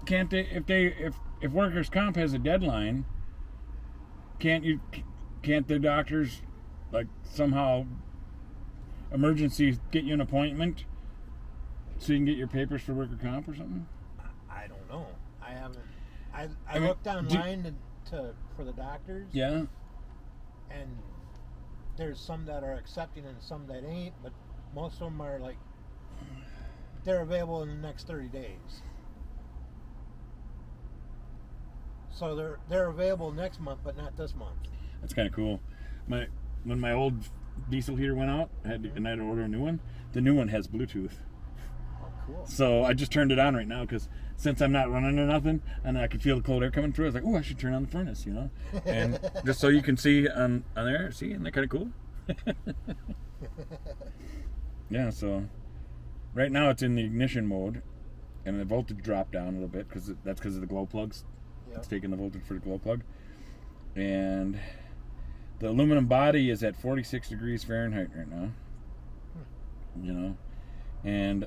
can't they if workers' comp has a deadline, can't the doctors like somehow emergency get you an appointment so you can get your papers for worker comp or something? I don't know. I haven't. I looked online for the doctors. Yeah. And there's some that are accepting and some that ain't, but most of them are like they're available in the next 30 days. So they're available next month, but not this month. That's kind of cool. When my old diesel heater went out, and I had to order a new one. The new one has Bluetooth. Oh, cool. So I just turned it on right now because since I'm not running or nothing, and I could feel the cold air coming through, I was like, oh, I should turn on the furnace, And just so you can see on there, see, isn't that kind of cool? Yeah, so right now it's in the ignition mode, and the voltage dropped down a little bit because that's because of the glow plugs. Yep. It's taking the voltage for the glow plug. And the aluminum body is at 46 degrees Fahrenheit right now. And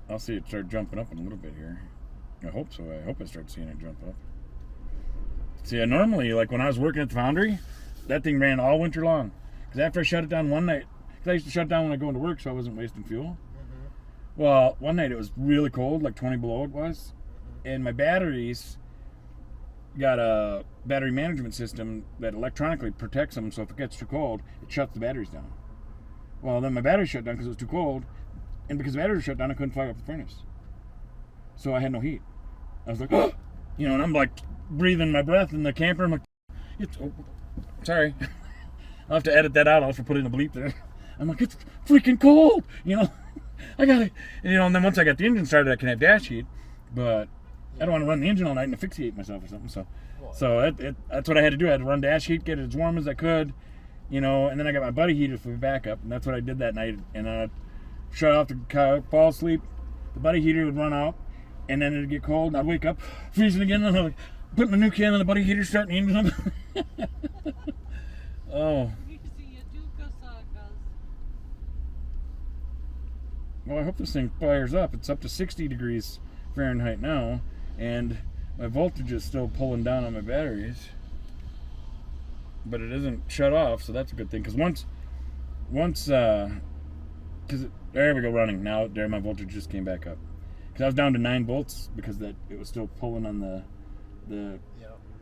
I'll see it start jumping up in a little bit here. I hope so. I hope I start seeing it jump up. See, normally, like when I was working at the foundry, that thing ran all winter long. Because after I shut it down one night, because I used to shut it down when I go into work so I wasn't wasting fuel. Mm-hmm. Well, one night it was really cold, like 20 below it was. Mm-hmm. And my batteries got a battery management system that electronically protects them, so if it gets too cold, it shuts the batteries down. Well, then my battery shut down because it was too cold, and because the battery shut down, I couldn't fire up the furnace. So I had no heat. I was like, oh! And I'm like breathing my breath in the camper. I'm like, sorry. I'll have to edit that out. I'll have to put in a bleep there. I'm like, it's freaking cold. I got it. And then once I got the engine started, I can have dash heat, but I don't want to run the engine all night and asphyxiate myself or something. So that's what I had to do. I had to run dash heat, get it as warm as I could, and then I got my buddy heater for backup, and that's what I did that night. And I shut off the car, fall asleep. The buddy heater would run out, and then it'd get cold, and I'd wake up, freezing again, and I'm like, putting the new can on the buddy heater, starting the engine up. Oh. Well, I hope this thing fires up. It's up to 60 degrees Fahrenheit now, and my voltage is still pulling down on my batteries, but it isn't shut off, so that's a good thing. Because there we go, running now. There, my voltage just came back up. Because I was down to 9 volts because it was still pulling on the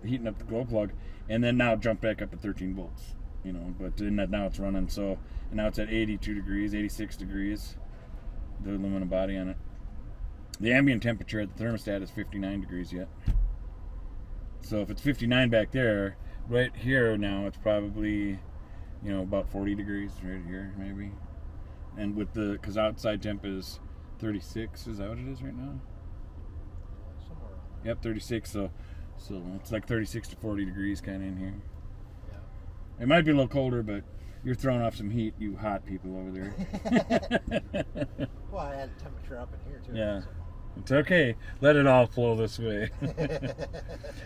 heating up the glow plug, and then now it jumped back up to 13 volts. But then now it's running. So and now it's at 82 degrees, 86 degrees. The aluminum body on it. The ambient temperature at the thermostat is 59 degrees yet. So if it's 59 back there, right here now it's probably, about 40 degrees right here maybe. And because outside temp is 36, is that what it is right now? Somewhere. Yep, 36. So it's like 36 to 40 degrees kind of in here. Yeah. It might be a little colder, but you're throwing off some heat, you hot people over there. Well, I had a temperature up in here too. Yeah. So. It's okay. Let it all flow this way.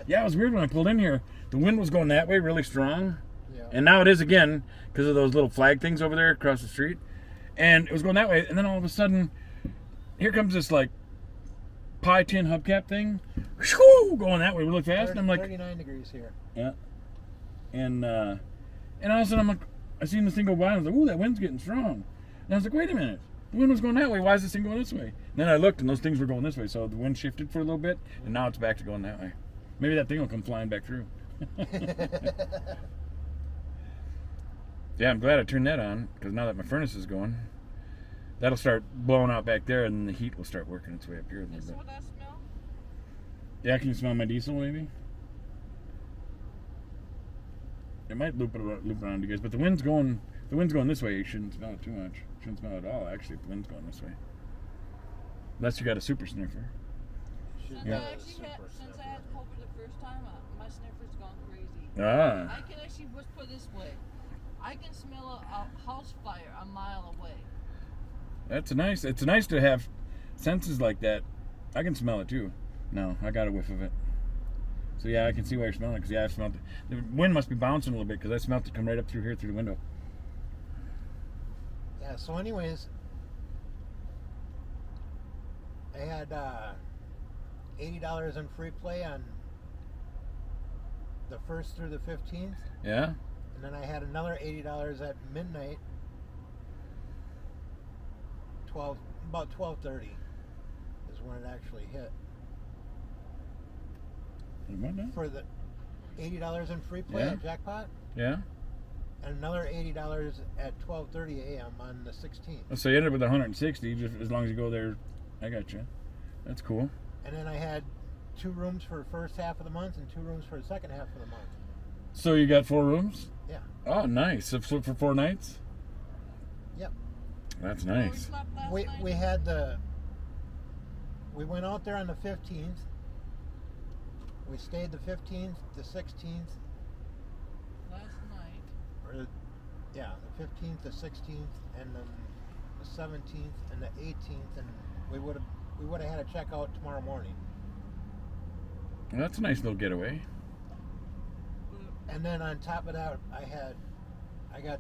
Yeah, it was weird when I pulled in here. The wind was going that way really strong. Yeah. And now it is again because of those little flag things over there across the street. And it was going that way. And then all of a sudden, here comes this like pie tin hubcap thing. Whoo, going that way really fast. And I'm like, 39 degrees here. Yeah. And all of a sudden I'm like, I seen this thing go by and I was like, ooh, that wind's getting strong. And I was like, wait a minute. The wind was going that way. Why is this thing going this way? And then I looked and those things were going this way. So the wind shifted for a little bit and now it's back to going that way. Maybe that thing will come flying back through. Yeah, I'm glad I turned that on because now that my furnace is going, that'll start blowing out back there and the heat will start working its way up here a little bit. What that smell? Yeah, can you smell my diesel maybe? It might loop around you guys, but the wind's going this way. You shouldn't smell it too much. Shouldn't smell it at all, actually, if the wind's going this way. Unless you got a super sniffer. Since I had COVID the first time, my sniffer's gone crazy. Ah. I can actually, let's put it this way, I can smell a house fire a mile away. It's nice to have senses like that. I can smell it too. No, I got a whiff of it. So yeah, I can see why you're smelling it, because I've smelled it. The wind must be bouncing a little bit, because I smelled it come right up through here, through the window. Yeah, so anyways, I had $80 in free play on the 1st through the 15th. Yeah. And then I had another $80 at midnight. About 12:30 is when it actually hit. What now? For the $80 in free play Yeah. at jackpot, Yeah. and another $80 at 12:30 a.m. on the 16th. So you ended up with 160, just as long as you go there. I got you. That's cool. And then I had 2 rooms for the first half of the month and 2 rooms for the second half of the month. So you got 4 rooms? Yeah. Oh, nice. So for 4 nights? Yep. That's We nice. slept last We night. we went out there on the 15th. We stayed the 15th, the 16th, Last night. or yeah, the 15th, the 16th, and then the 17th and the 18th, and we would have had a checkout tomorrow morning. Well, that's a nice little getaway. And then on top of that, I got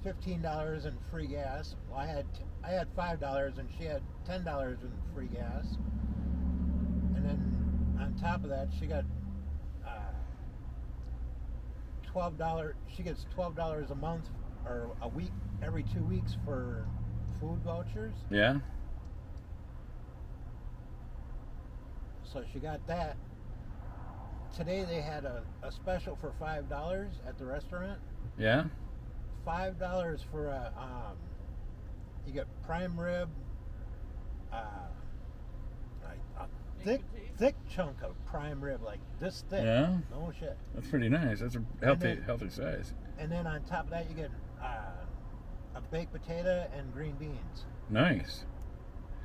$15 in free gas. Well, I had $5 and she had $10 in free gas. And then on top of that, she got $12. She gets $12 a month or a week, every 2 weeks for food vouchers. Yeah. So she got that. Today they had a special for $5 at the restaurant. Yeah. $5 for a you get prime rib, a thick potato. thick chunk of prime rib, like this thick. Yeah. No shit. That's pretty nice. That's a healthy size. And then on top of that, you get a baked potato and green beans Nice.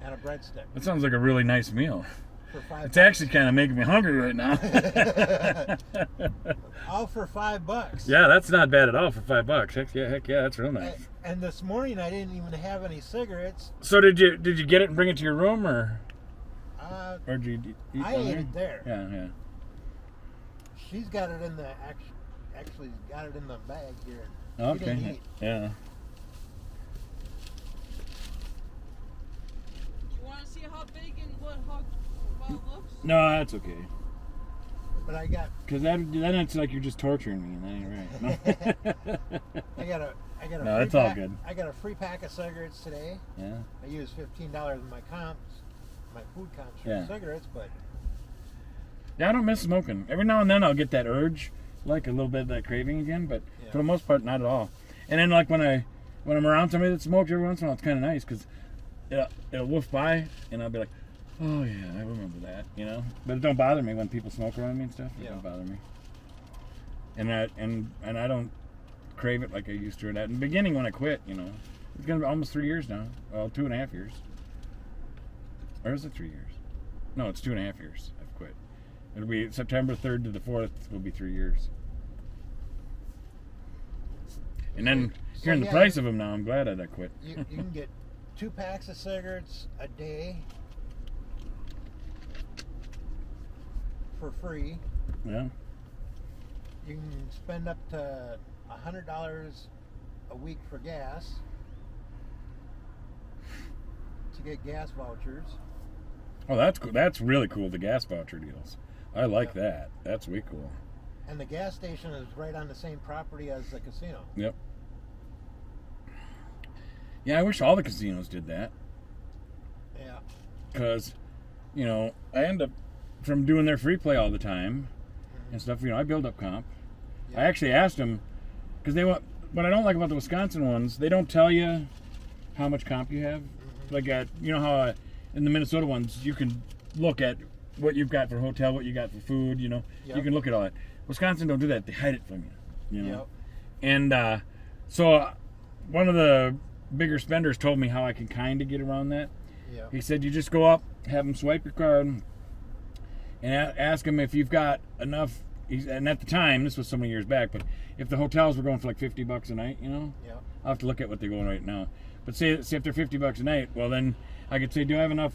and a breadstick That sounds like a really nice meal. for $5. It's actually kind of making me hungry right now. All for $5. Yeah, that's not bad at all for $5. Heck yeah, that's real nice. And this morning I didn't even have any cigarettes. So did you get it and bring it to your room, or did you eat I down ate there? it there. Yeah. She's got it in the actually got it in the bag here. She Okay. didn't eat. Yeah. You want to see how big and how it looks? No, that's okay. But I got Because then it's like you're just torturing me, and that ain't right. No. I got a No, free it's all pack, good. I got a free pack of cigarettes today. Yeah. I used $15 in my food comps for Yeah. cigarettes, but Yeah, I don't miss smoking. Every now and then I'll get that urge, like a little bit of that craving again, but Yeah. for the most part, not at all. And then like when I'm around somebody that smokes every once in a while, it's kind of nice because it'll woof by, and I'll be like, oh yeah, I remember that, you know. But it don't bother me when people smoke around me and stuff. It Yeah. don't bother me. And I don't crave it like I used to. In the beginning when I quit, you know, it's gonna be almost 3 years now. Well, 2.5 years. Or is it 3 years? No, it's 2.5 years. I've quit. It'll be September 3rd to the 4th. Will be 3 years. And then So, hearing the yeah, price of them now, I'm glad I quit. you can get 2 packs of cigarettes a day for free. Yeah. You can spend up to $100 a week for gas to get gas vouchers. Oh, that's cool. That's really cool. The gas voucher deals. I like Yeah. that. That's way cool. And the gas station is right on the same property as the casino. Yep. Yeah, I wish all the casinos did that. Yeah. Because, you know, I end up from doing their free play all the time and stuff. You know, I build up comp. Yeah. I actually asked them because they want. What I don't like about the Wisconsin ones, they don't tell you how much comp you have. Like you know how in the Minnesota ones you can look at what you've got for hotel, what you got for food. You know, Yep. you can look at all that. Wisconsin don't do that. They hide it from you. You know. Yep. And so one of the bigger spenders told me how I can kind of get around that. Yeah. He said you just go up, have them swipe your card, and ask them if you've got enough. And at the time, this was so many years back, but if the hotels were going for like $50 a night, you know, Yeah. I'll have to look at what they're going right now. But say if they're $50 a night, well then I could say, do I have enough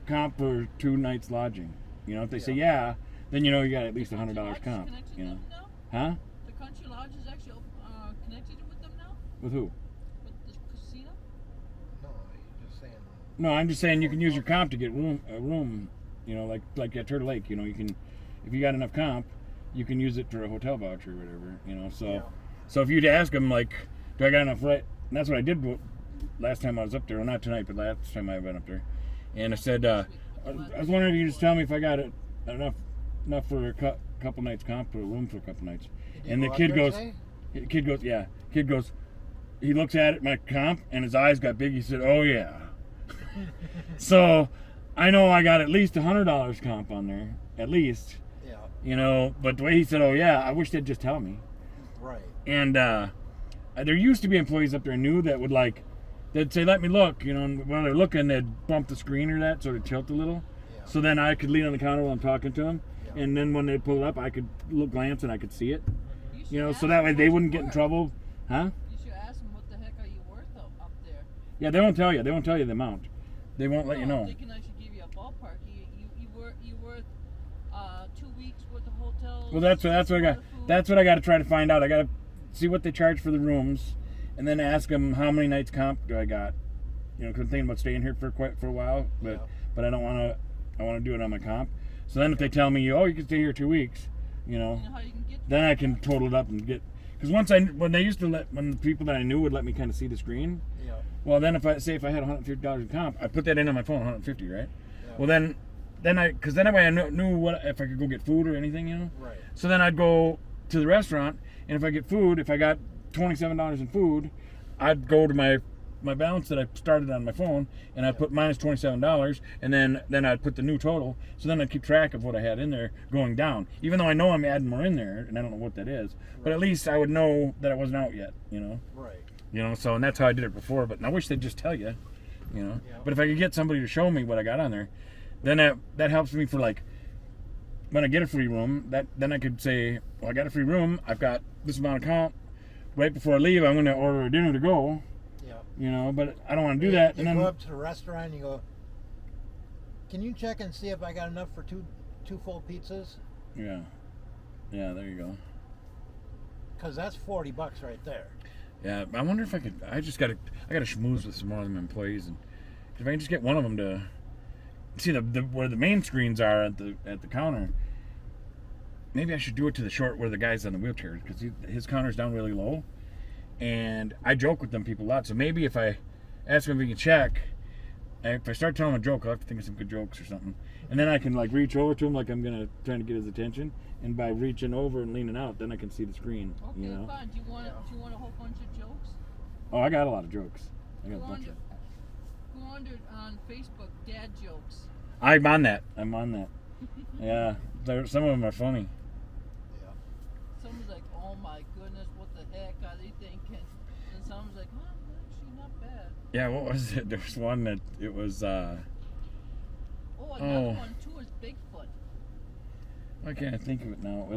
comp for 2 nights lodging? You know, if they say yeah, then you know you got at least $100 Lodge is comp. connected You to know, them now? huh? The Country Lodge is actually connected with them now? With who? With the casino? No, you're just saying. No, I'm just saying you can use your comp to get a room You know, like at Turtle Lake, you know, you can, if you got enough comp, you can use it for a hotel voucher or whatever, you know. So, Yeah. so if you'd ask them like, do I got enough right? And that's what I did last time I was up there. Well, not tonight, but last time I went up there. And I said, I was wondering if you could just tell me if I got it enough for a couple nights comp or a room for a couple nights. Did you And the go up kid there goes, today? Kid goes, he looks at it, my comp, and his eyes got big. He said, "Oh yeah." So I know I got at least $100 comp on there, at least. Yeah. You know, but the way he said, "Oh yeah," I wish they'd just tell me. Right. And there used to be employees up there new that would they'd say, "Let me look," you know, and while they're looking, they'd bump the screen or that so it'd tilt a little. Yeah. So then I could lean on the counter while I'm talking to them, Yeah. and then when they pull it up, I could glance and I could see it. You You know, should so ask that way them they what wouldn't you get in worth. trouble, huh? You should ask them what the heck are you worth up there. Yeah, they won't tell you. They won't tell you the amount. They won't let you No, know. They can actually give you a ballpark. You worth 2 weeks worth of hotels. Well, that's what I got. worth of food. That's what I got to try to find out. I got to see what they charge for the rooms, and then ask them how many nights comp do I got. You know, because I'm thinking about staying here for a while, but Yeah. but I don't want to. I want to do it on my comp. So then if they tell me, oh, you can stay here 2 weeks, you know, You know how you can get then I can total it up and get. Because when the people that I knew would let me kind of see the screen. Yeah. Well, then if I had $150 in comp, I put that in on my phone, 150, right? Yeah. Well, then that way I knew what if I could go get food or anything, you know. Right. So then I'd go to the restaurant, and if I get food, if I got $27 in food, I'd go to my balance that I started on my phone, and I'd put minus $27, and then I'd put the new total. So then I'd keep track of what I had in there going down, even though I know I'm adding more in there, and I don't know what that is. But at least I would know that it wasn't out yet, you know. Right. You know, so and that's how I did it before. But I wish they'd just tell you, you know. Yeah. But if I could get somebody to show me what I got on there, then that helps me for like when I get a free room. Then I could say, well, I got a free room. I've got this amount of comp. Right before I leave, I'm going to order a dinner to go. Yeah. You know, but I don't want to do that. You And then go up to the restaurant and you go, can you check and see if I got enough for two full pizzas? yeah, there you go. Because that's $40 right there. Yeah, I wonder if I could. I got to schmooze with some more of them employees, and if I can just get one of them to see the where the main screens are at the counter. Maybe I should do it to the short where the guy's on the wheelchair, because his counter's down really low, and I joke with them people a lot. So maybe if I ask him if he can check, and if I start telling him a joke, I'll have to think of some good jokes or something, and then I can like reach over to him like I'm trying to get his attention, and by reaching over and leaning out, then I can see the screen. Okay, You know? fine. Do you want a whole bunch of jokes? Oh, I got a lot of jokes. I got a Go bunch under, of. go under on Facebook, dad jokes. I'm on that. Yeah, some of them are funny. Yeah. Someone's like, oh my goodness, what the heck are they thinking? And someone's like, oh, actually not bad. Yeah, what was it? There was one that it was. Oh, another one too is Bigfoot. I can't think of it now. It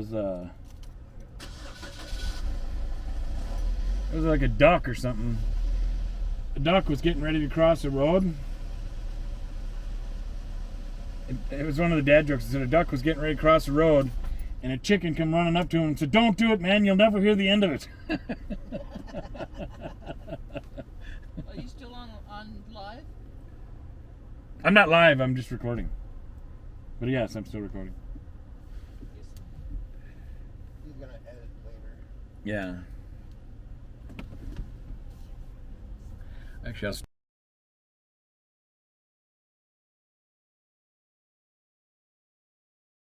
was like a duck or something. A duck was getting ready to cross the road. It was one of the dad jokes. It said a duck was getting ready to cross the road, and a chicken come running up to him and said, "Don't do it, man. You'll never hear the end of it." Are you still on live? I'm not live. I'm just recording. But yes, I'm still recording. He's going to edit later. Yeah. Actually,